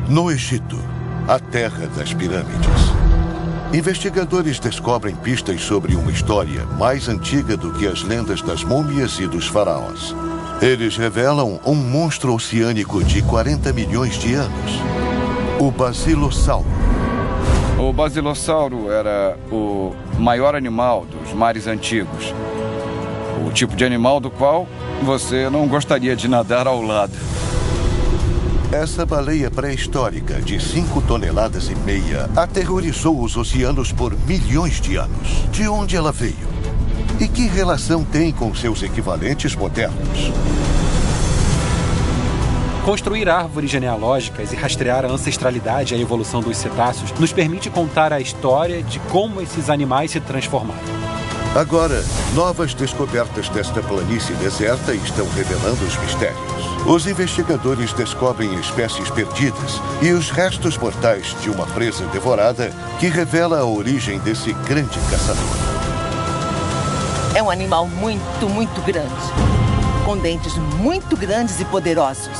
No Egito, a terra das pirâmides, investigadores descobrem pistas sobre uma história mais antiga do que as lendas das múmias e dos faraós. Eles revelam um monstro oceânico de 40 milhões de anos, o basilossauro. O basilossauro era o maior animal dos mares antigos. O tipo de animal do qual você não gostaria de nadar ao lado. Essa baleia pré-histórica de 5,5 toneladas aterrorizou os oceanos por milhões de anos. De onde ela veio? E que relação tem com seus equivalentes modernos? Construir árvores genealógicas e rastrear a ancestralidade e a evolução dos cetáceos nos permite contar a história de como esses animais se transformaram. Agora, novas descobertas desta planície deserta estão revelando os mistérios. Os investigadores descobrem espécies perdidas e os restos mortais de uma presa devorada que revela a origem desse grande caçador. É um animal muito grande, com dentes muito grandes e poderosos.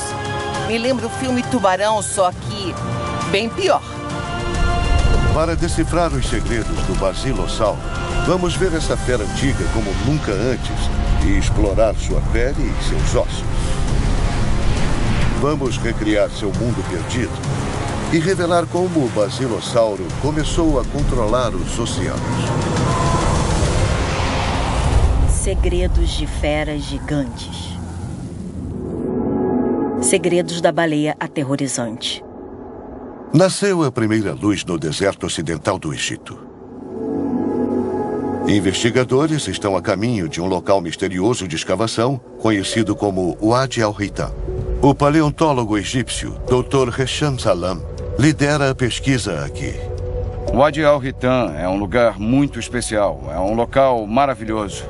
Me lembra o filme Tubarão, só que bem pior. Para decifrar os segredos do basilossauro, vamos ver essa fera antiga como nunca antes e explorar sua pele e seus ossos. Vamos recriar seu mundo perdido e revelar como o basilossauro começou a controlar os oceanos. Segredos de feras gigantes. Segredos da baleia aterrorizante. Nasceu a primeira luz no deserto ocidental do Egito. Investigadores estão a caminho de um local misterioso de escavação conhecido como Wadi al-Hitam. O paleontólogo egípcio Dr. Hesham Salam lidera a pesquisa aqui. Wadi al-Hitam é um lugar muito especial, é um local maravilhoso.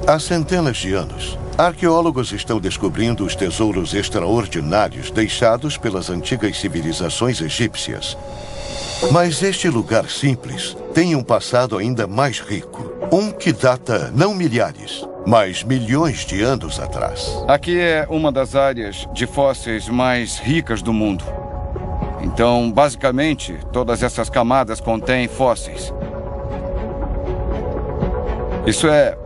Há centenas de anos, arqueólogos estão descobrindo os tesouros extraordinários deixados pelas antigas civilizações egípcias. Mas este lugar simples tem um passado ainda mais rico. Um que data não milhares, mas milhões de anos atrás. Aqui é uma das áreas de fósseis mais ricas do mundo. Então, basicamente, todas essas camadas contêm fósseis. Isso é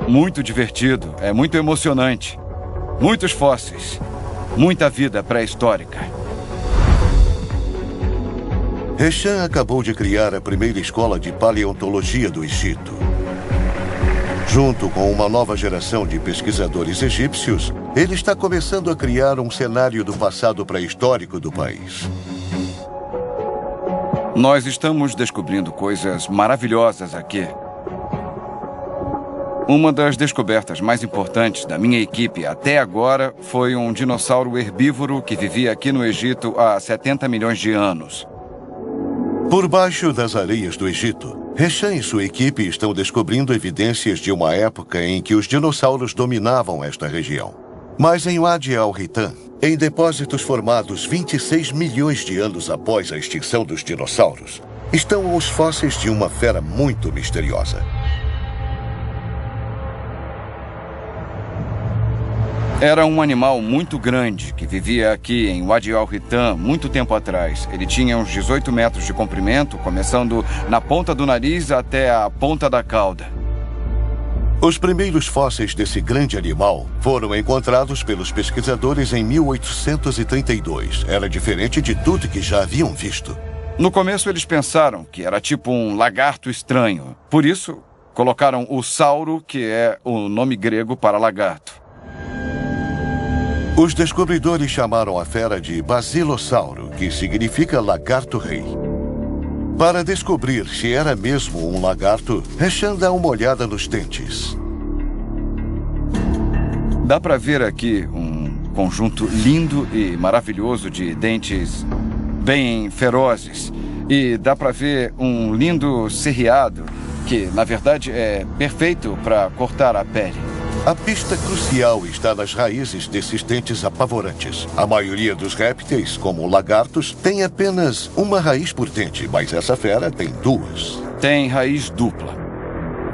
muito divertido, é muito emocionante. Muitos fósseis, muita vida pré-histórica. Hesham acabou de criar a primeira escola de paleontologia do Egito. Junto com uma nova geração de pesquisadores egípcios, ele está começando a criar um cenário do passado pré-histórico do país. Nós estamos descobrindo coisas maravilhosas aqui. Uma das descobertas mais importantes da minha equipe até agora foi um dinossauro herbívoro que vivia aqui no Egito há 70 milhões de anos. Por baixo das areias do Egito, Hesham e sua equipe estão descobrindo evidências de uma época em que os dinossauros dominavam esta região. Mas em Wadi al-Hitam, em depósitos formados 26 milhões de anos após a extinção dos dinossauros, estão os fósseis de uma fera muito misteriosa. Era um animal muito grande que vivia aqui em Wadi al-Hitam muito tempo atrás. Ele tinha uns 18 metros de comprimento, começando na ponta do nariz até a ponta da cauda. Os primeiros fósseis desse grande animal foram encontrados pelos pesquisadores em 1832. Era diferente de tudo que já haviam visto. No começo eles pensaram que era tipo um lagarto estranho. Por isso, colocaram o sauro, que é o nome grego para lagarto. Os descobridores chamaram a fera de basilossauro, que significa lagarto-rei. Para descobrir se era mesmo um lagarto, Hesham dá uma olhada nos dentes. Dá para ver aqui um conjunto lindo e maravilhoso de dentes bem ferozes. E dá para ver um lindo serreado, que na verdade é perfeito para cortar a pele. A pista crucial está nas raízes desses dentes apavorantes. A maioria dos répteis, como lagartos, tem apenas uma raiz por dente, mas essa fera tem duas. Tem raiz dupla.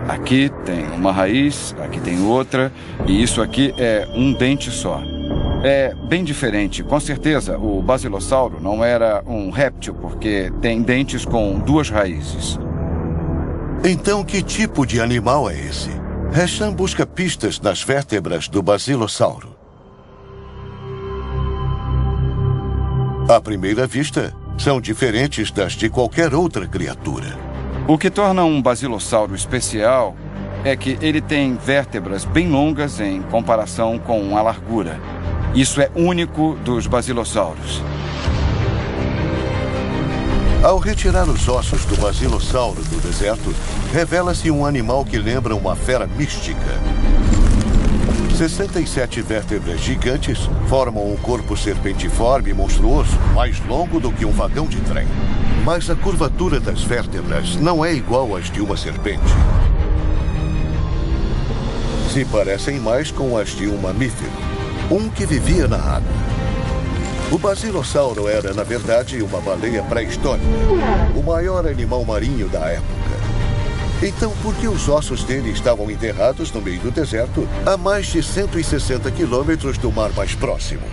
Aqui tem uma raiz, aqui tem outra, e isso aqui é um dente só. é bem diferente. Com certeza, o basilossauro não era um réptil, porque tem dentes com 2 raízes. Então, que tipo de animal é esse? Hesham busca pistas nas vértebras do basilossauro. À primeira vista, são diferentes das de qualquer outra criatura. O que torna um basilossauro especial é que ele tem vértebras bem longas em comparação com a largura. Isso é único dos basilossauros. Ao retirar os ossos do basilossauro do deserto, revela-se um animal que lembra uma fera mística. 67 vértebras gigantes formam um corpo serpentiforme e monstruoso, mais longo do que um vagão de trem. Mas a curvatura das vértebras não é igual às de uma serpente. Se parecem mais com as de um mamífero, um que vivia na água. O basilossauro era, na verdade, uma baleia pré-histórica, o maior animal marinho da época. Então, por que os ossos dele estavam enterrados no meio do deserto, a mais de 160 quilômetros do mar mais próximo?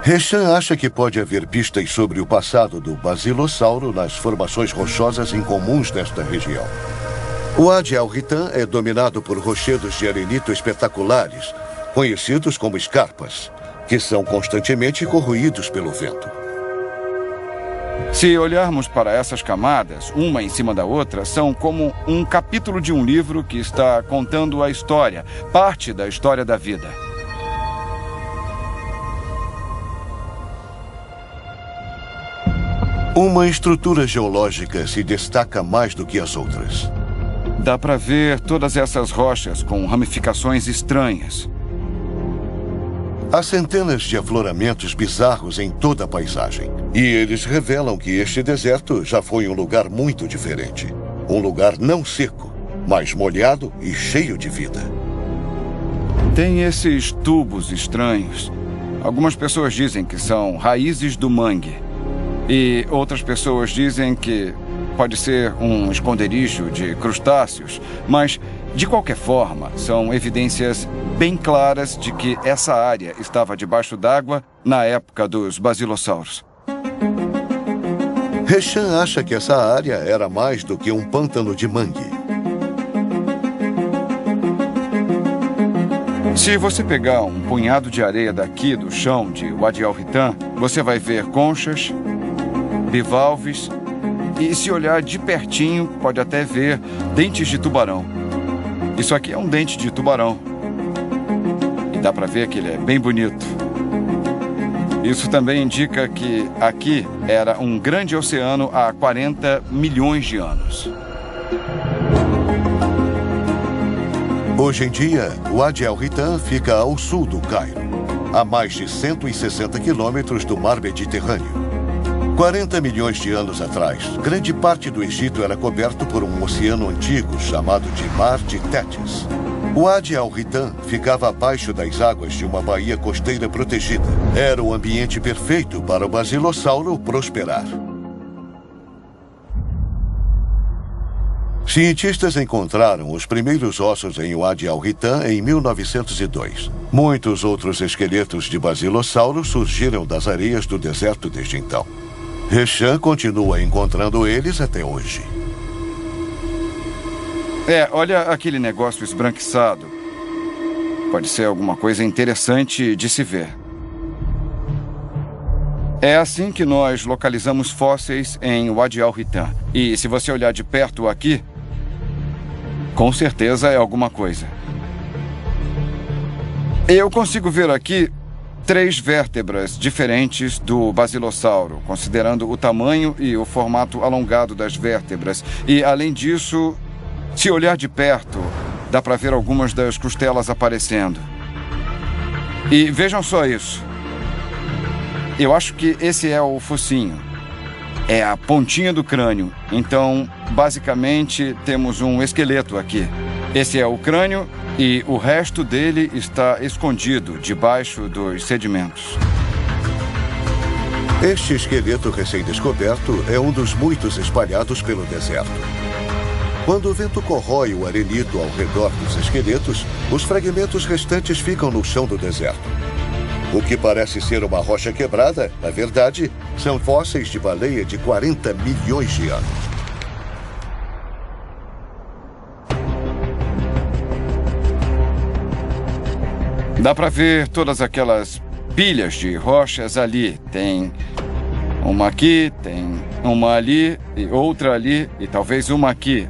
Hesham acha que pode haver pistas sobre o passado do basilossauro nas formações rochosas incomuns desta região. O Wadi al-Hitan é dominado por rochedos de arenito espetaculares, conhecidos como escarpas, que são constantemente corroídos pelo vento. Se olharmos para essas camadas, uma em cima da outra, são como um capítulo de um livro que está contando a história, parte da história da vida. Uma estrutura geológica se destaca mais do que as outras. Dá para ver todas essas rochas com ramificações estranhas. Há centenas de afloramentos bizarros em toda a paisagem. E eles revelam que este deserto já foi um lugar muito diferente. Um lugar não seco, mas molhado e cheio de vida. Tem esses tubos estranhos. Algumas pessoas dizem que são raízes do mangue. E outras pessoas dizem que pode ser um esconderijo de crustáceos, mas, de qualquer forma, são evidências bem claras de que essa área estava debaixo d'água na época dos basilossauros. Hesham acha que essa área era mais do que um pântano de mangue. Se você pegar um punhado de areia daqui do chão de Wadi al-Hitan, você vai ver conchas, bivalves, e se olhar de pertinho, pode até ver dentes de tubarão. Isso aqui é um dente de tubarão. E dá para ver que ele é bem bonito. Isso também indica que aqui era um grande oceano há 40 milhões de anos. Hoje em dia, o Wadi al-Hitan fica ao sul do Cairo, a mais de 160 quilômetros do mar Mediterrâneo. 40 milhões de anos atrás, grande parte do Egito era coberto por um oceano antigo chamado de Mar de Tétis. O Wadi al-Hitan ficava abaixo das águas de uma baía costeira protegida. Era o ambiente perfeito para o basilossauro prosperar. Cientistas encontraram os primeiros ossos em Wadi al-Hitan em 1902. Muitos outros esqueletos de basilossauro surgiram das areias do deserto desde então. Hesham continua encontrando eles até hoje. Olha aquele negócio esbranquiçado. Pode ser alguma coisa interessante de se ver. É assim que nós localizamos fósseis em Wadi al-Hitan. E se você olhar de perto aqui, com certeza é alguma coisa. Eu consigo ver aqui 3 vértebras diferentes do basilossauro, considerando o tamanho e o formato alongado das vértebras. E, além disso, se olhar de perto, dá para ver algumas das costelas aparecendo. E vejam só isso. Eu acho que esse é o focinho. É a pontinha do crânio. Então, basicamente, temos um esqueleto aqui. Esse é o crânio e o resto dele está escondido debaixo dos sedimentos. Este esqueleto recém-descoberto é um dos muitos espalhados pelo deserto. Quando o vento corrói o arenito ao redor dos esqueletos, os fragmentos restantes ficam no chão do deserto. O que parece ser uma rocha quebrada, na verdade, são fósseis de baleia de 40 milhões de anos. Dá para ver todas aquelas pilhas de rochas ali. Tem uma aqui, tem uma ali, e outra ali, e talvez uma aqui.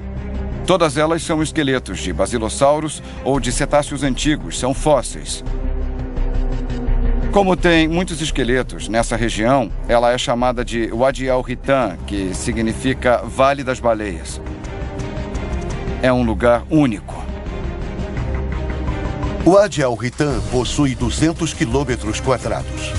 Todas elas são esqueletos de basilossauros ou de cetáceos antigos, são fósseis. Como tem muitos esqueletos nessa região, ela é chamada de Wadi al-Hitan, que significa Vale das Baleias. É um lugar único. O Wadi al-Hitan possui 200 quilômetros quadrados.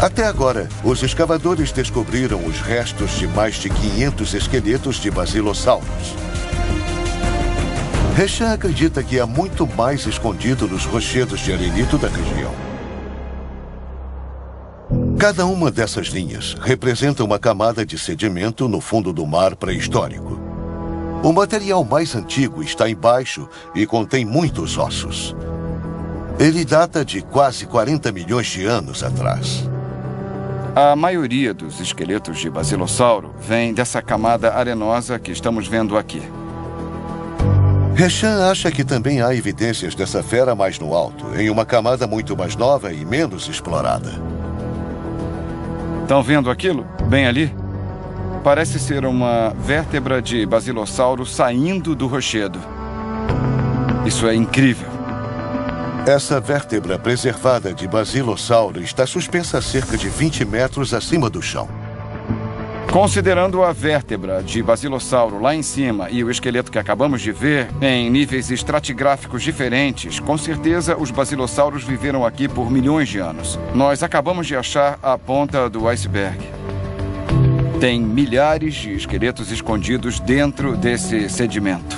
Até agora, os escavadores descobriram os restos de mais de 500 esqueletos de basilossauros. Hesham acredita que há muito mais escondido nos rochedos de arenito da região. Cada uma dessas linhas representa uma camada de sedimento no fundo do mar pré-histórico. O material mais antigo está embaixo e contém muitos ossos. Ele data de quase 40 milhões de anos atrás. A maioria dos esqueletos de basilossauro vem dessa camada arenosa que estamos vendo aqui. Hesham acha que também há evidências dessa fera mais no alto, em uma camada muito mais nova e menos explorada. Estão vendo aquilo? Bem ali? Parece ser uma vértebra de basilossauro saindo do rochedo. Isso é incrível. Essa vértebra preservada de basilossauro está suspensa a cerca de 20 metros acima do chão. Considerando a vértebra de basilossauro lá em cima e o esqueleto que acabamos de ver, em níveis estratigráficos diferentes, com certeza os basilossauros viveram aqui por milhões de anos. Nós acabamos de achar a ponta do iceberg. Tem milhares de esqueletos escondidos dentro desse sedimento.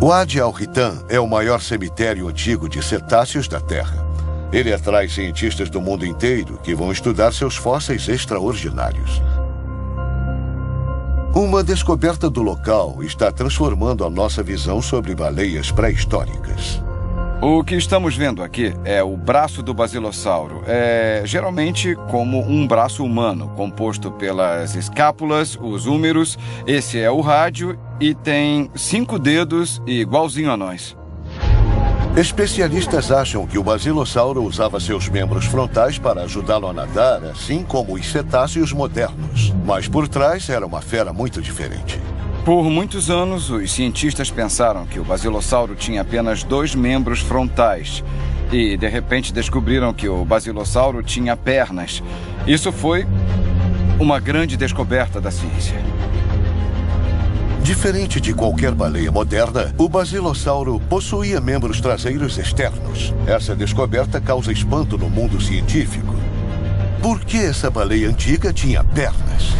O Wadi al-Hitan é o maior cemitério antigo de cetáceos da Terra. Ele atrai cientistas do mundo inteiro que vão estudar seus fósseis extraordinários. Uma descoberta do local está transformando a nossa visão sobre baleias pré-históricas. O que estamos vendo aqui é o braço do basilossauro. É geralmente como um braço humano, composto pelas escápulas, os húmeros. Esse é o rádio e tem 5 dedos igualzinho a nós. Especialistas acham que o basilossauro usava seus membros frontais para ajudá-lo a nadar, assim como os cetáceos modernos. Mas por trás era uma fera muito diferente. Por muitos anos, os cientistas pensaram que o basilossauro tinha apenas 2 membros frontais. E, de repente, descobriram que o basilossauro tinha pernas. Isso foi uma grande descoberta da ciência. Diferente de qualquer baleia moderna, o basilossauro possuía membros traseiros externos. Essa descoberta causa espanto no mundo científico. Por que essa baleia antiga tinha pernas?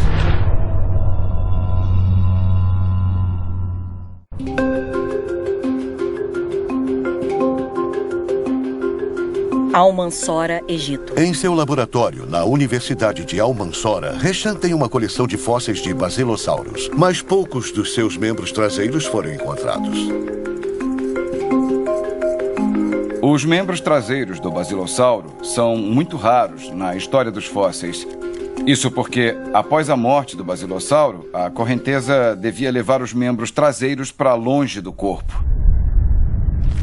Al-Mansora, Egito. Em seu laboratório, na Universidade de Al-Mansora, Hesham tem uma coleção de fósseis de basilossauros, mas poucos dos seus membros traseiros foram encontrados. Os membros traseiros do basilossauro são muito raros na história dos fósseis. Isso porque, após a morte do basilossauro, a correnteza devia levar os membros traseiros para longe do corpo.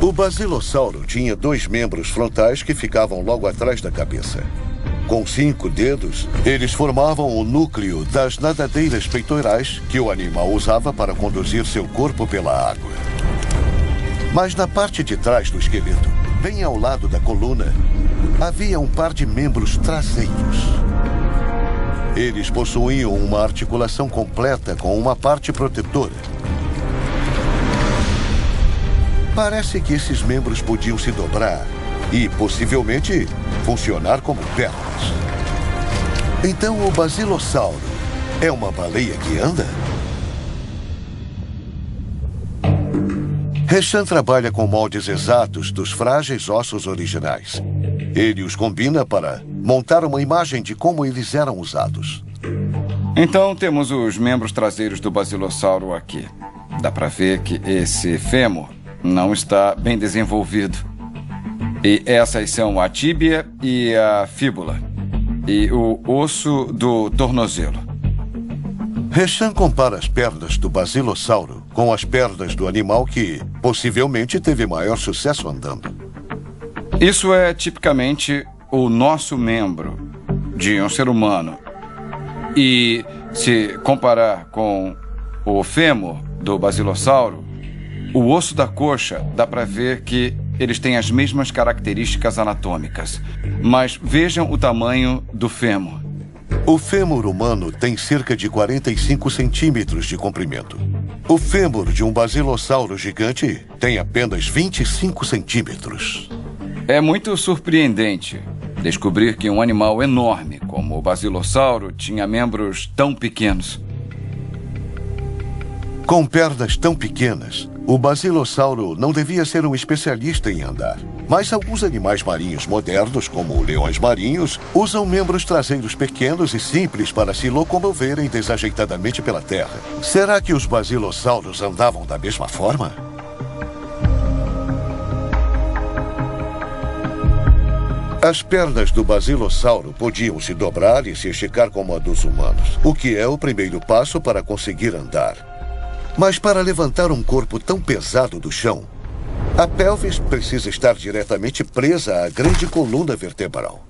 O basilossauro tinha 2 membros frontais que ficavam logo atrás da cabeça. Com 5 dedos, eles formavam o núcleo das nadadeiras peitorais que o animal usava para conduzir seu corpo pela água. Mas na parte de trás do esqueleto, bem ao lado da coluna, havia um par de membros traseiros. Eles possuíam uma articulação completa com uma parte protetora. Parece que esses membros podiam se dobrar e, possivelmente, funcionar como pernas. Então, o basilossauro é uma baleia que anda? Hesham trabalha com moldes exatos dos frágeis ossos originais. Ele os combina para montar uma imagem de como eles eram usados. Então temos os membros traseiros do basilossauro aqui. Dá pra ver que esse fêmur não está bem desenvolvido. E essas são a tíbia e a fíbula. E o osso do tornozelo. Rechan compara as pernas do basilossauro com as pernas do animal que, possivelmente, teve maior sucesso andando. Isso é tipicamente o nosso membro de um ser humano. E se comparar com o fêmur do basilossauro, o osso da coxa, dá pra ver que eles têm as mesmas características anatômicas. Mas vejam o tamanho do fêmur. O fêmur humano tem cerca de 45 centímetros de comprimento. O fêmur de um basilossauro gigante tem apenas 25 centímetros. É muito surpreendente descobrir que um animal enorme como o basilossauro tinha membros tão pequenos. Com pernas tão pequenas, o basilossauro não devia ser um especialista em andar. Mas alguns animais marinhos modernos, como leões marinhos, usam membros traseiros pequenos e simples para se locomoverem desajeitadamente pela terra. Será que os basilossauros andavam da mesma forma? As pernas do basilossauro podiam se dobrar e se esticar como a dos humanos, o que é o primeiro passo para conseguir andar. Mas para levantar um corpo tão pesado do chão, a pelvis precisa estar diretamente presa à grande coluna vertebral.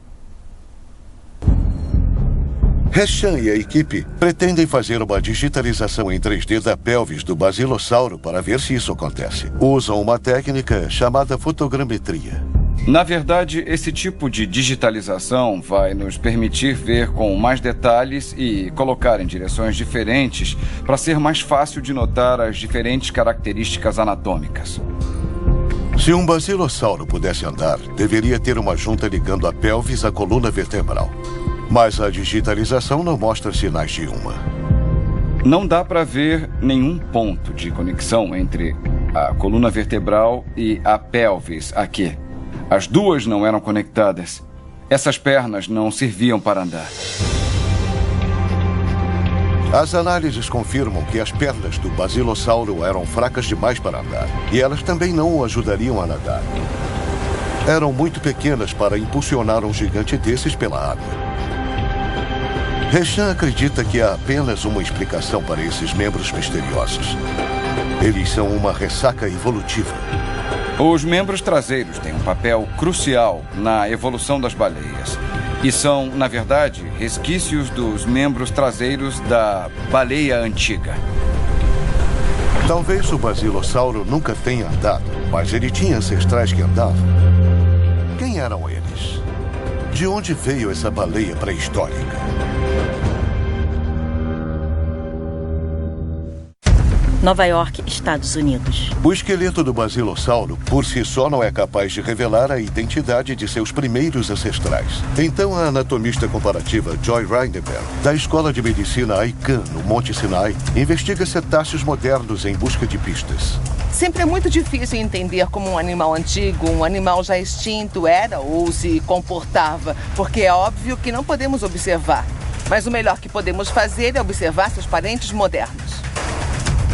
Rechan e a equipe pretendem fazer uma digitalização em 3D da pelvis do basilossauro para ver se isso acontece. Usam uma técnica chamada fotogrametria. Na verdade, esse tipo de digitalização vai nos permitir ver com mais detalhes e colocar em direções diferentes para ser mais fácil de notar as diferentes características anatômicas. Se um basilossauro pudesse andar, deveria ter uma junta ligando a pelvis à coluna vertebral. Mas a digitalização não mostra sinais de uma. Não dá para ver nenhum ponto de conexão entre a coluna vertebral e a pelvis aqui. As duas não eram conectadas. Essas pernas não serviam para andar. As análises confirmam que as pernas do basilossauro eram fracas demais para andar. E elas também não o ajudariam a nadar. Eram muito pequenas para impulsionar um gigante desses pela água. Rechan acredita que há apenas uma explicação para esses membros misteriosos. Eles são uma ressaca evolutiva. Os membros traseiros têm um papel crucial na evolução das baleias. E são, na verdade, resquícios dos membros traseiros da baleia antiga. Talvez o basilossauro nunca tenha andado, mas ele tinha ancestrais que andavam. Quem eram eles? De onde veio essa baleia pré-histórica? Nova York, Estados Unidos. O esqueleto do basilossauro, por si só, não é capaz de revelar a identidade de seus primeiros ancestrais. Então, a anatomista comparativa Joy Reidenberg, da Escola de Medicina Icahn, no Monte Sinai, investiga cetáceos modernos em busca de pistas. Sempre é muito difícil entender como um animal antigo, um animal já extinto, era ou se comportava, porque é óbvio que não podemos observar. Mas o melhor que podemos fazer é observar seus parentes modernos.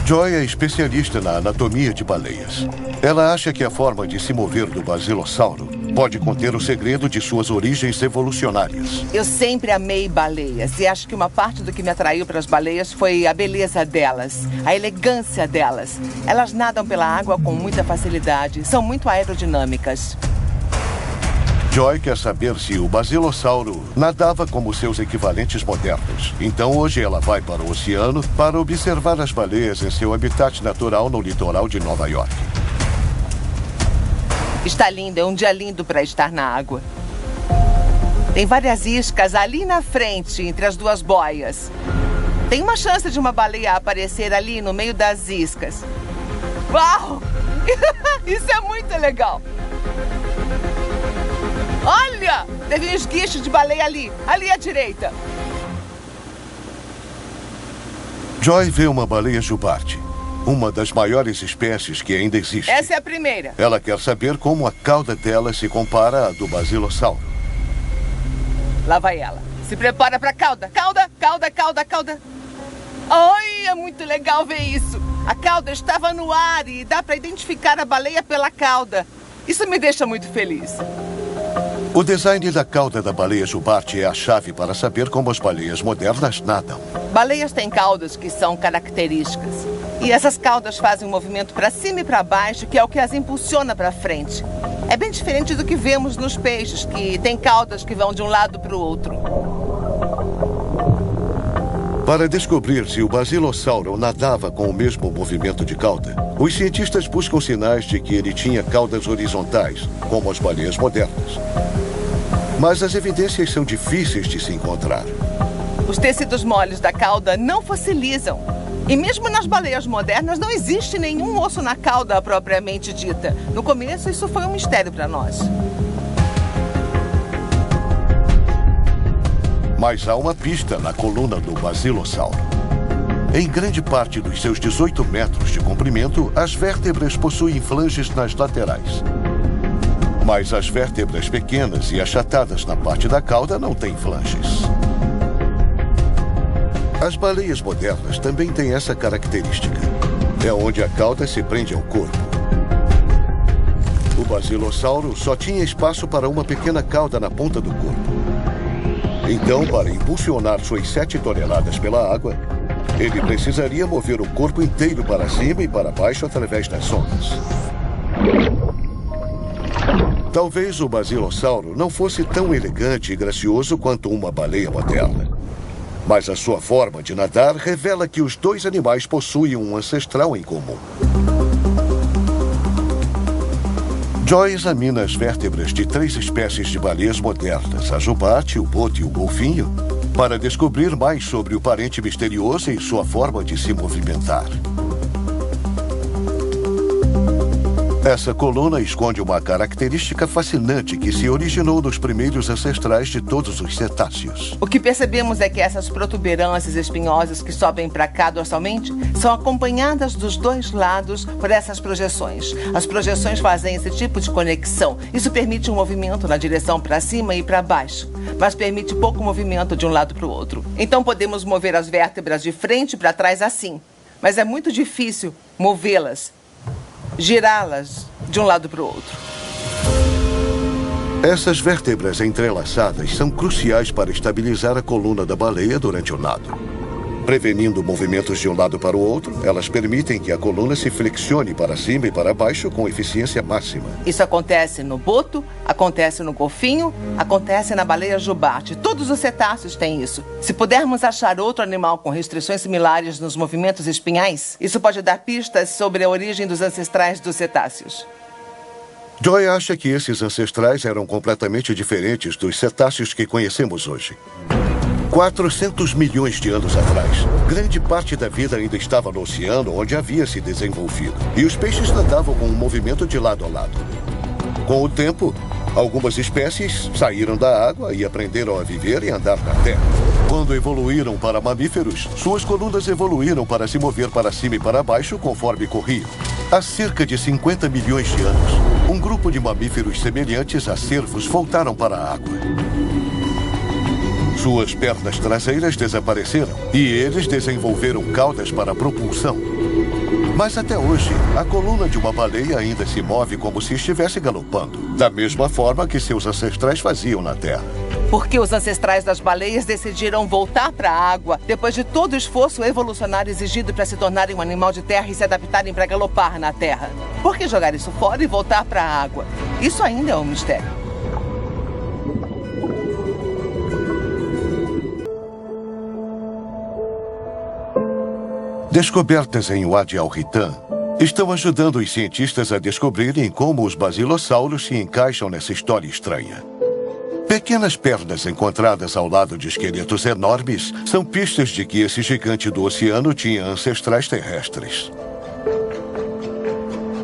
Joy é especialista na anatomia de baleias. Ela acha que a forma de se mover do basilossauro pode conter o segredo de suas origens evolucionárias. Eu sempre amei baleias e acho que uma parte do que me atraiu para as baleias foi a beleza delas, a elegância delas. Elas nadam pela água com muita facilidade, são muito aerodinâmicas. Joy quer saber se o basilossauro nadava como seus equivalentes modernos. Então hoje ela vai para o oceano para observar as baleias em seu habitat natural no litoral de Nova York. Está lindo, é um dia lindo para estar na água. Tem várias iscas ali na frente, entre as duas boias. Tem uma chance de uma baleia aparecer ali no meio das iscas. Uau! Isso é muito legal! Olha! Teve um esguicho de baleia ali à direita. Joy vê uma baleia jubarte, uma das maiores espécies que ainda existe. Essa é a primeira. Ela quer saber como a cauda dela se compara à do basilossauro. Lá vai ela. Se prepara pra cauda. Cauda, cauda, cauda, cauda. Ai, é muito legal ver isso. A cauda estava no ar e dá para identificar a baleia pela cauda. Isso me deixa muito feliz. O design da cauda da baleia jubarte é a chave para saber como as baleias modernas nadam. Baleias têm caudas que são características. E essas caudas fazem um movimento para cima e para baixo, que é o que as impulsiona para frente. É bem diferente do que vemos nos peixes, que têm caudas que vão de um lado para o outro. Para descobrir se o basilossauro nadava com o mesmo movimento de cauda, os cientistas buscam sinais de que ele tinha caudas horizontais, como as baleias modernas. Mas as evidências são difíceis de se encontrar. Os tecidos moles da cauda não fossilizam. E mesmo nas baleias modernas não existe nenhum osso na cauda propriamente dita. No começo, isso foi um mistério para nós. Mas há uma pista na coluna do basilossauro. Em grande parte dos seus 18 metros de comprimento, as vértebras possuem flanges nas laterais. Mas as vértebras pequenas e achatadas na parte da cauda não têm flanges. As baleias modernas também têm essa característica. É onde a cauda se prende ao corpo. O basilossauro só tinha espaço para uma pequena cauda na ponta do corpo. Então, para impulsionar suas 7 toneladas pela água, ele precisaria mover o corpo inteiro para cima e para baixo através das ondas. Talvez o basilossauro não fosse tão elegante e gracioso quanto uma baleia moderna. Mas a sua forma de nadar revela que os dois animais possuem um ancestral em comum. Joy examina as vértebras de 3 espécies de baleias modernas, a jubarte, o boto e o golfinho, para descobrir mais sobre o parente misterioso e sua forma de se movimentar. Essa coluna esconde uma característica fascinante que se originou nos primeiros ancestrais de todos os cetáceos. O que percebemos é que essas protuberâncias espinhosas que sobem para cá dorsalmente são acompanhadas dos dois lados por essas projeções. As projeções fazem esse tipo de conexão. Isso permite um movimento na direção para cima e para baixo, mas permite pouco movimento de um lado para o outro. Então podemos mover as vértebras de frente para trás assim, mas é muito difícil movê-las, girá-las de um lado para o outro. Essas vértebras entrelaçadas são cruciais para estabilizar a coluna da baleia durante o nado. Prevenindo movimentos de um lado para o outro, elas permitem que a coluna se flexione para cima e para baixo com eficiência máxima. Isso acontece no boto, acontece no golfinho, acontece na baleia jubarte. Todos os cetáceos têm isso. Se pudermos achar outro animal com restrições similares nos movimentos espinhais, isso pode dar pistas sobre a origem dos ancestrais dos cetáceos. Joy acha que esses ancestrais eram completamente diferentes dos cetáceos que conhecemos hoje. 400 milhões de anos atrás, grande parte da vida ainda estava no oceano onde havia se desenvolvido. E os peixes nadavam com um movimento de lado a lado. Com o tempo, algumas espécies saíram da água e aprenderam a viver e andar na terra. Quando evoluíram para mamíferos, suas colunas evoluíram para se mover para cima e para baixo conforme corriam. Há cerca de 50 milhões de anos, um grupo de mamíferos semelhantes a cervos voltaram para a água. Suas pernas traseiras desapareceram e eles desenvolveram caudas para propulsão. Mas até hoje, a coluna de uma baleia ainda se move como se estivesse galopando, da mesma forma que seus ancestrais faziam na Terra. Porque os ancestrais das baleias decidiram voltar para a água depois de todo o esforço evolucionário exigido para se tornarem um animal de terra e se adaptarem para galopar na Terra. Por que jogar isso fora e voltar para a água? Isso ainda é um mistério. Descobertas em Wadi al-Hitan estão ajudando os cientistas a descobrirem como os basilossauros se encaixam nessa história estranha. Pequenas pernas encontradas ao lado de esqueletos enormes são pistas de que esse gigante do oceano tinha ancestrais terrestres.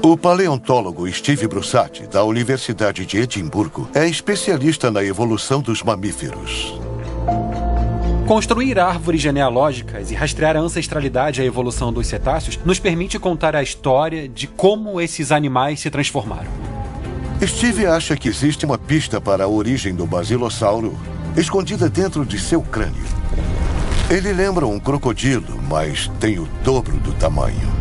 O paleontólogo Steve Brussati, da Universidade de Edimburgo, é especialista na evolução dos mamíferos. Construir árvores genealógicas e rastrear a ancestralidade e a evolução dos cetáceos nos permite contar a história de como esses animais se transformaram. Steve acha que existe uma pista para a origem do basilossauro escondida dentro de seu crânio. Ele lembra um crocodilo, mas tem o dobro do tamanho.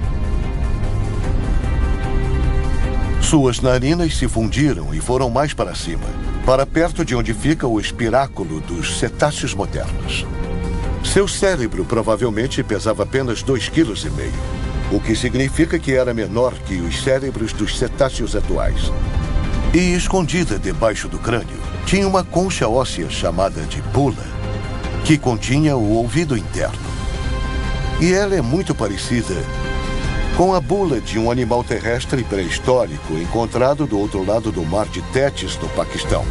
Suas narinas se fundiram e foram mais para cima, para perto de onde fica o espiráculo dos cetáceos modernos. Seu cérebro provavelmente pesava apenas 2,5 kg, o que significa que era menor que os cérebros dos cetáceos atuais. E escondida debaixo do crânio, tinha uma concha óssea chamada de bula, que continha o ouvido interno. E ela é muito parecida com a bula de um animal terrestre pré-histórico encontrado do outro lado do mar de Tétis, no Paquistão,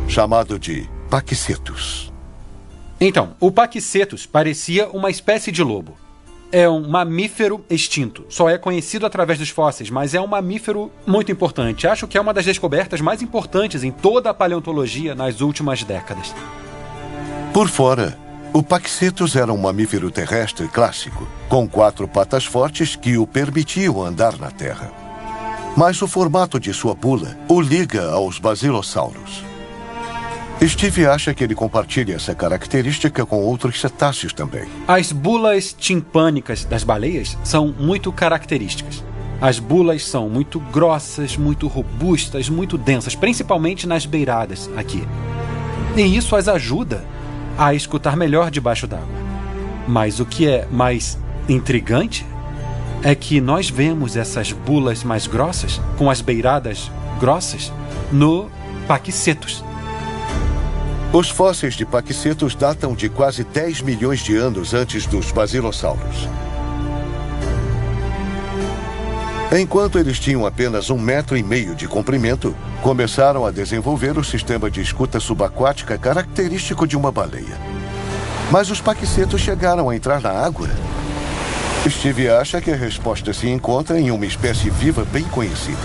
chamado de paquicetus. Então, o paquicetus parecia uma espécie de lobo. É um mamífero extinto. Só é conhecido através dos fósseis, mas é um mamífero muito importante. Acho que é uma das descobertas mais importantes em toda a paleontologia nas últimas décadas. Por fora, o paquicetus era um mamífero terrestre clássico, com 4 patas fortes que o permitiam andar na terra. Mas o formato de sua bula o liga aos basilossauros. Steve acha que ele compartilha essa característica com outros cetáceos também. As bulas timpânicas das baleias são muito características. As bulas são muito grossas, muito robustas, muito densas, principalmente nas beiradas aqui. E isso as ajuda a escutar melhor debaixo d'água. Mas o que é mais intrigante é que nós vemos essas bulas mais grossas, com as beiradas grossas, no paquicetus. Os fósseis de paquicetus datam de quase 10 milhões de anos antes dos basilossauros. Enquanto eles tinham apenas 1,5 metro de comprimento, começaram a desenvolver o sistema de escuta subaquática característico de uma baleia. Mas os paquicetus chegaram a entrar na água? Steve acha que a resposta se encontra em uma espécie viva bem conhecida.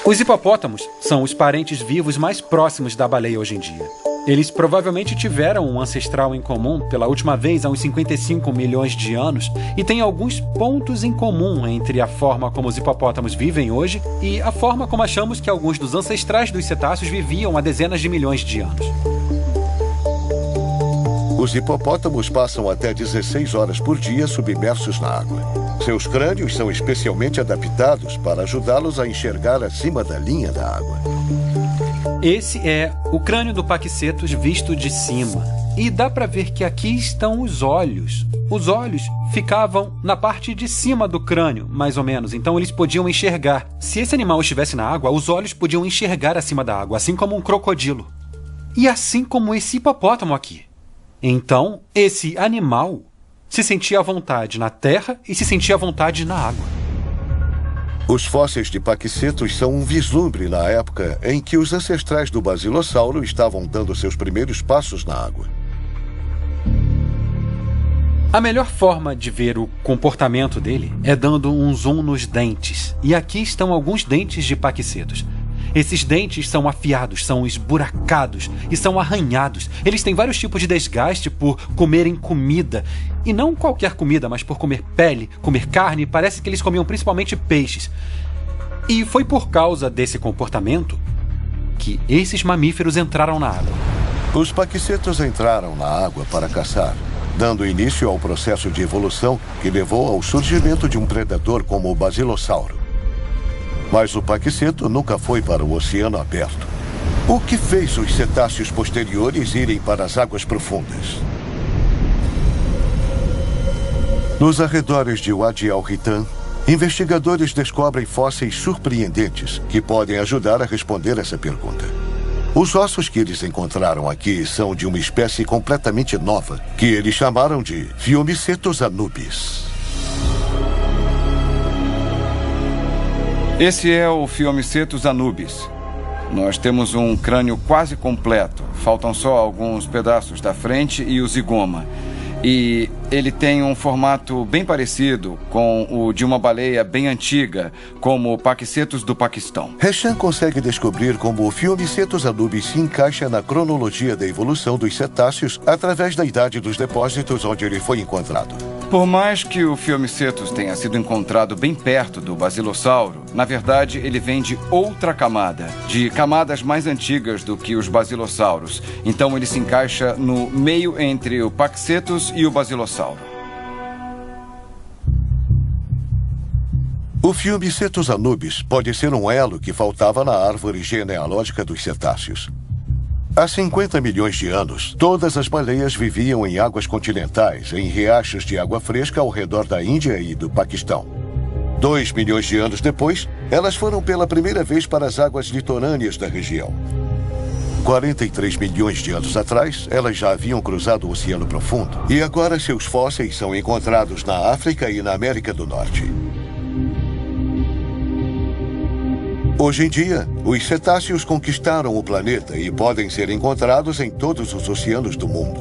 Os hipopótamos são os parentes vivos mais próximos da baleia hoje em dia. Eles provavelmente tiveram um ancestral em comum pela última vez há uns 55 milhões de anos e têm alguns pontos em comum entre a forma como os hipopótamos vivem hoje e a forma como achamos que alguns dos ancestrais dos cetáceos viviam há dezenas de milhões de anos. Os hipopótamos passam até 16 horas por dia submersos na água. Seus crânios são especialmente adaptados para ajudá-los a enxergar acima da linha da água. Esse é o crânio do paquicetus visto de cima. E dá para ver que aqui estão os olhos. Os olhos ficavam na parte de cima do crânio, mais ou menos. Então eles podiam enxergar. Se esse animal estivesse na água, os olhos podiam enxergar acima da água, assim como um crocodilo. E assim como esse hipopótamo aqui. Então, esse animal se sentia à vontade na terra e se sentia à vontade na água. Os fósseis de paquicetus são um vislumbre na época em que os ancestrais do basilossauro estavam dando seus primeiros passos na água. A melhor forma de ver o comportamento dele é dando um zoom nos dentes. E aqui estão alguns dentes de paquicetus. Esses dentes são afiados, são esburacados e são arranhados. Eles têm vários tipos de desgaste por comerem comida. E não qualquer comida, mas por comer pele, comer carne. Parece que eles comiam principalmente peixes. E foi por causa desse comportamento que esses mamíferos entraram na água. Os paquicetus entraram na água para caçar, dando início ao processo de evolução que levou ao surgimento de um predador como o basilossauro. Mas o paquiceto nunca foi para o oceano aberto. O que fez os cetáceos posteriores irem para as águas profundas? Nos arredores de Wadi al-Hitan, investigadores descobrem fósseis surpreendentes que podem ajudar a responder essa pergunta. Os ossos que eles encontraram aqui são de uma espécie completamente nova, que eles chamaram de Phiomicetus anubis. Esse é o Phiomicetus anubis. Nós temos um crânio quase completo. Faltam só alguns pedaços da frente e o zigoma. E ele tem um formato bem parecido com o de uma baleia bem antiga, como o Paquicetus do Paquistão. Hesham consegue descobrir como o Phiomicetus anubis se encaixa na cronologia da evolução dos cetáceos através da idade dos depósitos onde ele foi encontrado. Por mais que o Phiomicetus tenha sido encontrado bem perto do basilossauro, na verdade ele vem de outra camada, de camadas mais antigas do que os basilossauros. Então ele se encaixa no meio entre o Paquicetus e o basilossauro. O Phiomicetus anubis pode ser um elo que faltava na árvore genealógica dos cetáceos. Há 50 milhões de anos, todas as baleias viviam em águas continentais, em riachos de água fresca ao redor da Índia e do Paquistão. 2 milhões de anos depois, elas foram pela primeira vez para as águas litorâneas da região. 43 milhões de anos atrás, elas já haviam cruzado o Oceano Profundo e agora seus fósseis são encontrados na África e na América do Norte. Hoje em dia, os cetáceos conquistaram o planeta e podem ser encontrados em todos os oceanos do mundo.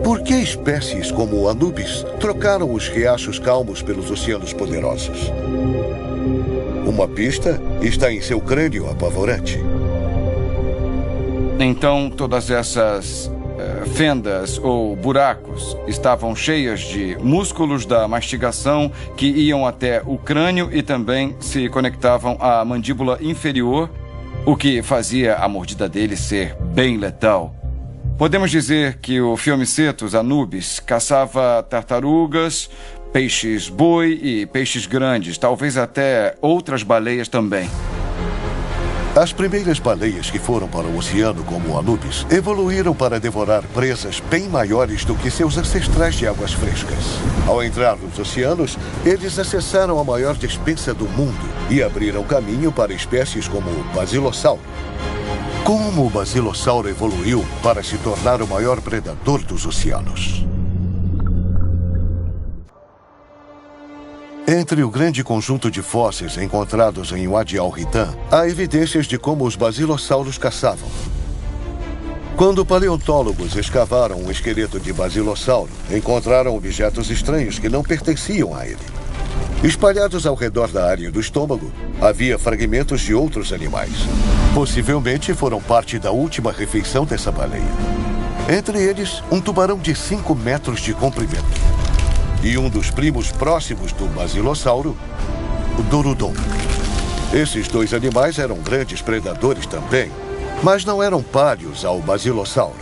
Por que espécies como o Anubis trocaram os riachos calmos pelos oceanos poderosos? Uma pista está em seu crânio apavorante. Então, todas essas fendas ou buracos estavam cheias de músculos da mastigação que iam até o crânio e também se conectavam à mandíbula inferior, o que fazia a mordida dele ser bem letal. Podemos dizer que o Phiomicetus anubis caçava tartarugas, peixes-boi e peixes grandes, talvez até outras baleias também. As primeiras baleias que foram para o oceano como o Anubis evoluíram para devorar presas bem maiores do que seus ancestrais de águas frescas. Ao entrar nos oceanos, eles acessaram a maior despensa do mundo e abriram caminho para espécies como o basilossauro. Como o basilossauro evoluiu para se tornar o maior predador dos oceanos? Entre o grande conjunto de fósseis encontrados em Wadi al-Hitan, há evidências de como os basilossauros caçavam. Quando paleontólogos escavaram um esqueleto de basilossauro, encontraram objetos estranhos que não pertenciam a ele. Espalhados ao redor da área do estômago, havia fragmentos de outros animais. Possivelmente foram parte da última refeição dessa baleia. Entre eles, um tubarão de 5 metros de comprimento. E um dos primos próximos do basilossauro, o Dorudon. Esses dois animais eram grandes predadores também, mas não eram páreos ao basilossauro,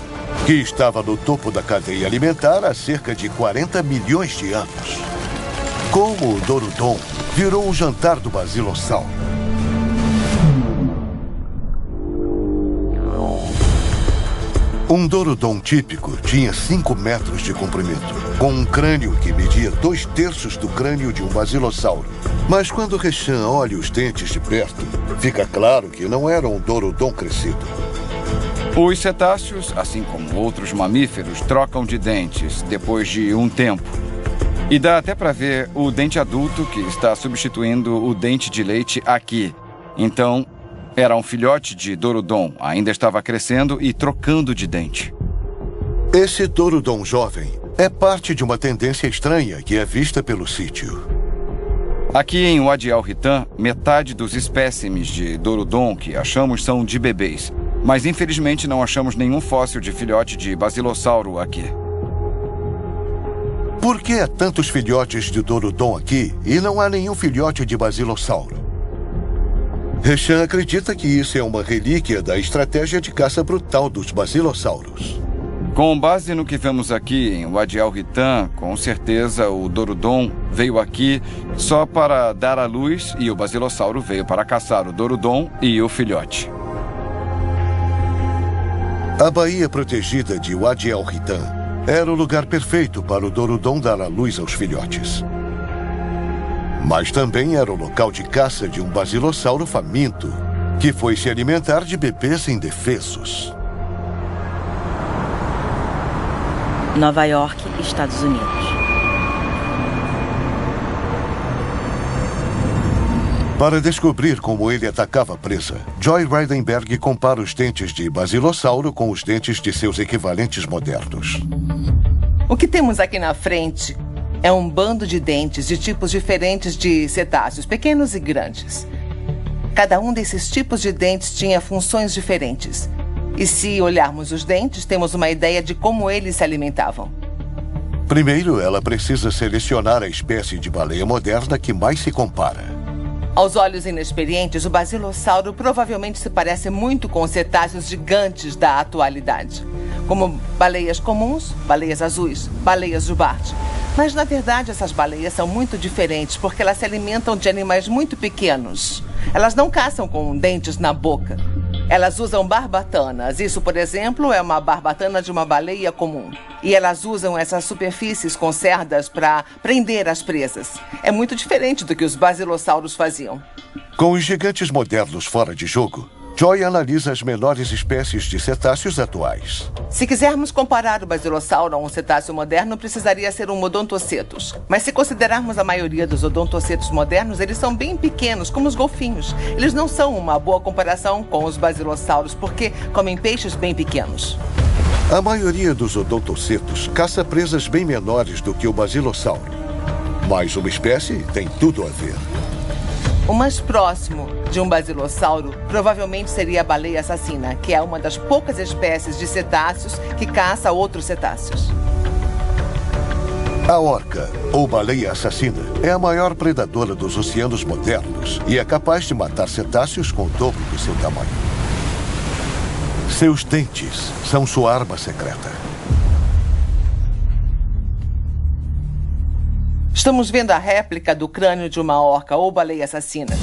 que estava no topo da cadeia alimentar há cerca de 40 milhões de anos. Como o Dorudon virou o jantar do basilossauro. Um Dorudon típico tinha 5 metros de comprimento, com um crânio que media 2/3 do crânio de um basilossauro. Mas quando Hesham olha os dentes de perto, fica claro que não era um Dorudon crescido. Os cetáceos, assim como outros mamíferos, trocam de dentes depois de um tempo. E dá até para ver o dente adulto que está substituindo o dente de leite aqui. Então, era um filhote de Dorudon, ainda estava crescendo e trocando de dente. Esse Dorudon jovem é parte de uma tendência estranha que é vista pelo sítio. Aqui em Wadi al-Hitan, metade dos espécimes de Dorudon que achamos são de bebês. Mas infelizmente não achamos nenhum fóssil de filhote de basilossauro aqui. Por que há tantos filhotes de Dorudon aqui e não há nenhum filhote de basilossauro? Hesham acredita que isso é uma relíquia da estratégia de caça brutal dos basilossauros. Com base no que vemos aqui em Wadi al-Hitan, com certeza o Dorudon veio aqui só para dar à luz e o basilossauro veio para caçar o Dorudon e o filhote. A baía protegida de Wadi al-Hitan era o lugar perfeito para o Dorudon dar à luz aos filhotes. Mas também era o local de caça de um basilossauro faminto, que foi se alimentar de bebês indefesos. Nova York, Estados Unidos. Para descobrir como ele atacava a presa, Joy Reidenberg compara os dentes de basilossauro com os dentes de seus equivalentes modernos. O que temos aqui na frente é um bando de dentes de tipos diferentes de cetáceos, pequenos e grandes. Cada um desses tipos de dentes tinha funções diferentes. E se olharmos os dentes, temos uma ideia de como eles se alimentavam. Primeiro, ela precisa selecionar a espécie de baleia moderna que mais se compara. Aos olhos inexperientes, o basilossauro provavelmente se parece muito com os cetáceos gigantes da atualidade, como baleias comuns, baleias azuis, baleias jubarte. Mas, na verdade, essas baleias são muito diferentes porque elas se alimentam de animais muito pequenos. Elas não caçam com dentes na boca. Elas usam barbatanas. Isso, por exemplo, é uma barbatana de uma baleia comum. E elas usam essas superfícies com cerdas para prender as presas. É muito diferente do que os basilossauros faziam. Com os gigantes modernos fora de jogo, Joy analisa as menores espécies de cetáceos atuais. Se quisermos comparar o basilossauro a um cetáceo moderno, precisaria ser um odontocetus. Mas se considerarmos a maioria dos odontocetos modernos, eles são bem pequenos, como os golfinhos. Eles não são uma boa comparação com os basilossauros, porque comem peixes bem pequenos. A maioria dos odontocetos caça presas bem menores do que o basilossauro. Mas uma espécie tem tudo a ver. O mais próximo de um basilossauro provavelmente seria a baleia assassina, que é uma das poucas espécies de cetáceos que caça outros cetáceos. A orca, ou baleia assassina, é a maior predadora dos oceanos modernos e é capaz de matar cetáceos com o dobro do seu tamanho. Seus dentes são sua arma secreta. Estamos vendo a réplica do crânio de uma orca ou baleia assassina.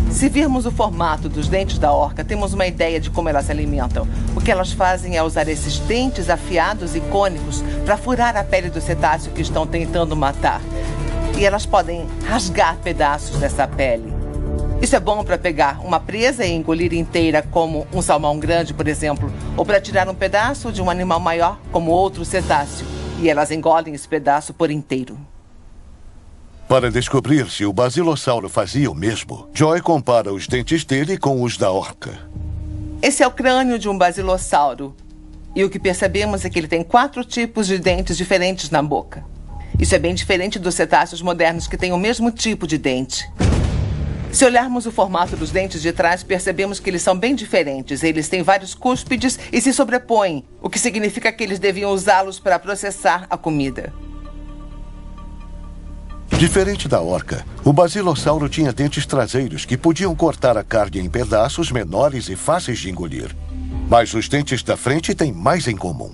Se virmos o formato dos dentes da orca, temos uma ideia de como elas se alimentam. O que elas fazem é usar esses dentes afiados e cônicos para furar a pele do cetáceo que estão tentando matar. E elas podem rasgar pedaços dessa pele. Isso é bom para pegar uma presa e engolir inteira, como um salmão grande, por exemplo, ou para tirar um pedaço de um animal maior, como outro cetáceo. E elas engolem esse pedaço por inteiro. Para descobrir se o basilossauro fazia o mesmo, Joy compara os dentes dele com os da orca. Esse é o crânio de um basilossauro. E o que percebemos é que ele tem 4 tipos de dentes diferentes na boca. Isso é bem diferente dos cetáceos modernos que têm o mesmo tipo de dente. Se olharmos o formato dos dentes de trás, percebemos que eles são bem diferentes. Eles têm vários cúspides e se sobrepõem, o que significa que eles deviam usá-los para processar a comida. Diferente da orca, o basilossauro tinha dentes traseiros que podiam cortar a carne em pedaços menores e fáceis de engolir. Mas os dentes da frente têm mais em comum.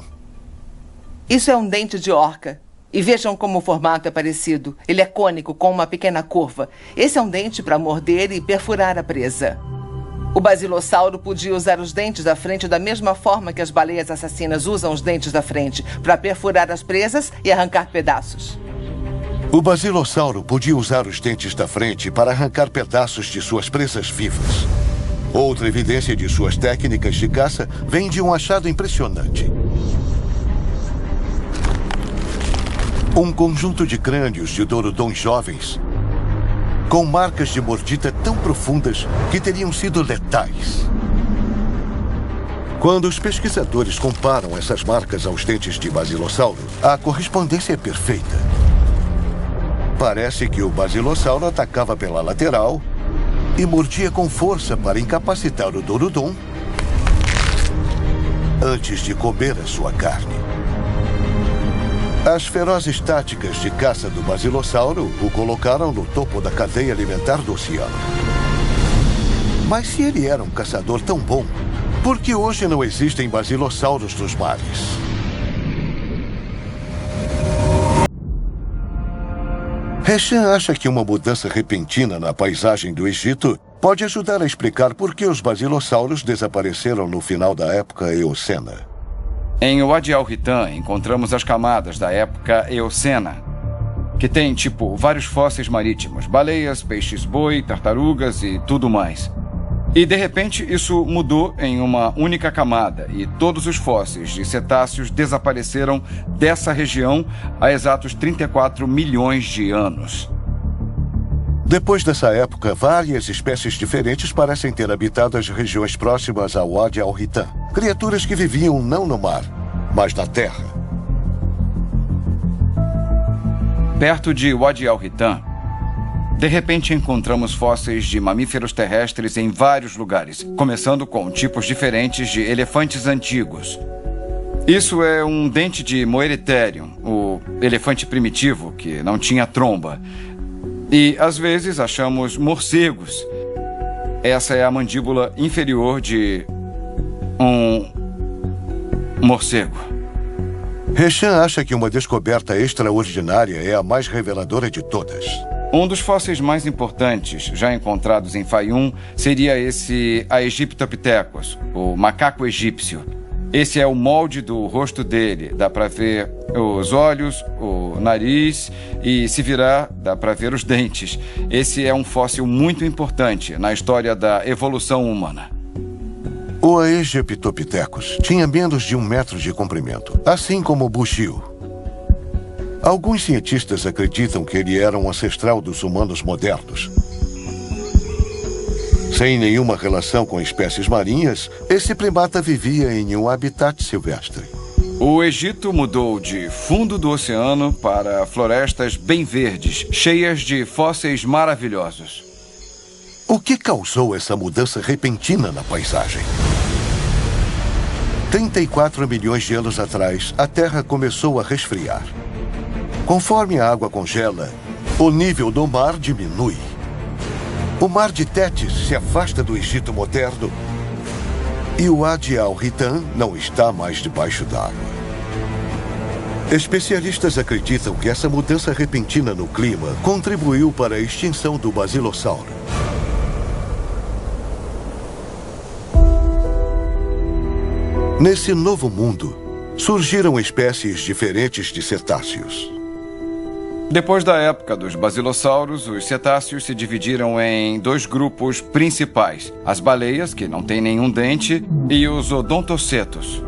Isso é um dente de orca. E vejam como o formato é parecido. Ele é cônico, com uma pequena curva. Esse é um dente para morder e perfurar a presa. O basilossauro podia usar os dentes da frente da mesma forma que as baleias assassinas usam os dentes da frente, para perfurar as presas e arrancar pedaços. O basilossauro podia usar os dentes da frente para arrancar pedaços de suas presas vivas. Outra evidência de suas técnicas de caça vem de um achado impressionante. Um conjunto de crânios de Dorodons jovens com marcas de mordida tão profundas que teriam sido letais. Quando os pesquisadores comparam essas marcas aos dentes de basilossauro, a correspondência é perfeita. Parece que o basilossauro atacava pela lateral e mordia com força para incapacitar o Dorodon antes de comer a sua carne. As ferozes táticas de caça do basilossauro o colocaram no topo da cadeia alimentar do oceano. Mas se ele era um caçador tão bom, por que hoje não existem basilossauros nos mares? Hesham acha que uma mudança repentina na paisagem do Egito pode ajudar a explicar por que os basilossauros desapareceram no final da época Eocena. Em Wadi al-Hitan, encontramos as camadas da época Eocena, que tem, vários fósseis marítimos, baleias, peixes-boi, tartarugas e tudo mais. E, de repente, isso mudou em uma única camada e todos os fósseis de cetáceos desapareceram dessa região há exatos 34 milhões de anos. Depois dessa época, várias espécies diferentes parecem ter habitado as regiões próximas ao Wadi al-Hitan. Criaturas que viviam não no mar, mas na Terra. Perto de Wadi al-Hitan, de repente encontramos fósseis de mamíferos terrestres em vários lugares, começando com tipos diferentes de elefantes antigos. Isso é um dente de Moeritherium, o elefante primitivo que não tinha tromba. E, às vezes, achamos morcegos. Essa é a mandíbula inferior de um morcego. Hesham acha que uma descoberta extraordinária é a mais reveladora de todas. Um dos fósseis mais importantes já encontrados em Fayum seria esse Aegyptopithecus, o macaco egípcio. Esse é o molde do rosto dele. Dá para ver os olhos, o nariz e, se virar, dá para ver os dentes. Esse é um fóssil muito importante na história da evolução humana. O Aegyptopithecus tinha menos de 1 metro de comprimento, assim como o Bushil. Alguns cientistas acreditam que ele era um ancestral dos humanos modernos. Sem nenhuma relação com espécies marinhas, esse primata vivia em um habitat silvestre. O Egito mudou de fundo do oceano para florestas bem verdes, cheias de fósseis maravilhosos. O que causou essa mudança repentina na paisagem? 34 milhões de anos atrás, a Terra começou a resfriar. Conforme a água congela, o nível do mar diminui. O mar de Tétis se afasta do Egito moderno e o Wadi al-Hitan não está mais debaixo d'água. Especialistas acreditam que essa mudança repentina no clima contribuiu para a extinção do basilossauro. Nesse novo mundo, surgiram espécies diferentes de cetáceos. Depois da época dos basilossauros, os cetáceos se dividiram em 2 grupos principais: as baleias, que não têm nenhum dente, e os odontocetos.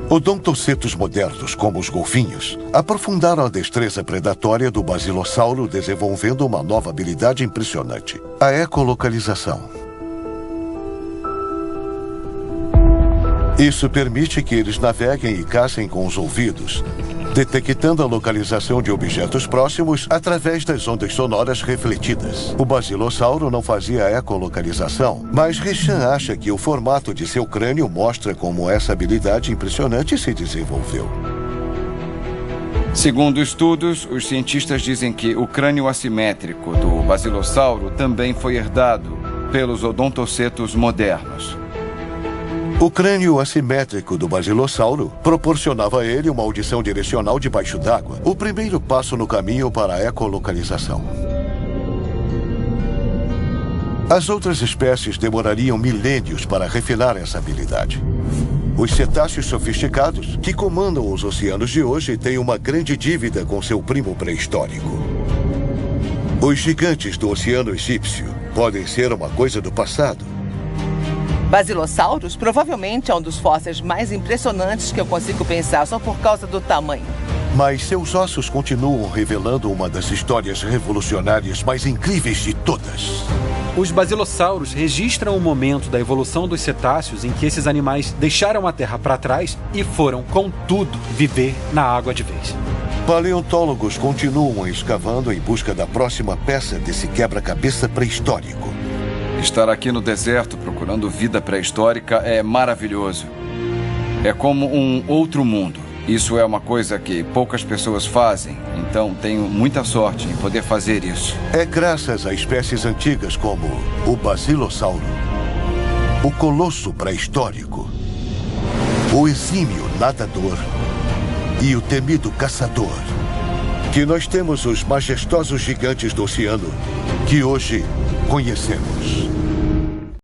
Odontocetos modernos, como os golfinhos, aprofundaram a destreza predatória do basilossauro, desenvolvendo uma nova habilidade impressionante: a ecolocalização. Isso permite que eles naveguem e caçem com os ouvidos, detectando a localização de objetos próximos através das ondas sonoras refletidas. O basilossauro não fazia ecolocalização, mas Hesham acha que o formato de seu crânio mostra como essa habilidade impressionante se desenvolveu. Segundo estudos, os cientistas dizem que o crânio assimétrico do basilossauro também foi herdado pelos odontocetos modernos. O crânio assimétrico do basilossauro proporcionava a ele uma audição direcional debaixo d'água, o primeiro passo no caminho para a ecolocalização. As outras espécies demorariam milênios para refinar essa habilidade. Os cetáceos sofisticados, que comandam os oceanos de hoje, têm uma grande dívida com seu primo pré-histórico. Os gigantes do oceano egípcio podem ser uma coisa do passado. Basilossauros provavelmente é um dos fósseis mais impressionantes que eu consigo pensar só por causa do tamanho. Mas seus ossos continuam revelando uma das histórias revolucionárias mais incríveis de todas. Os basilossauros registram o momento da evolução dos cetáceos em que esses animais deixaram a Terra para trás e foram, contudo, viver na água de vez. Paleontólogos continuam escavando em busca da próxima peça desse quebra-cabeça pré-histórico. Estar aqui no deserto procurando vida pré-histórica é maravilhoso. É como um outro mundo. Isso é uma coisa que poucas pessoas fazem, então tenho muita sorte em poder fazer isso. É graças a espécies antigas como o basilossauro, o colosso pré-histórico, o exímio nadador e o temido caçador que nós temos os majestosos gigantes do oceano que hoje conhecemos.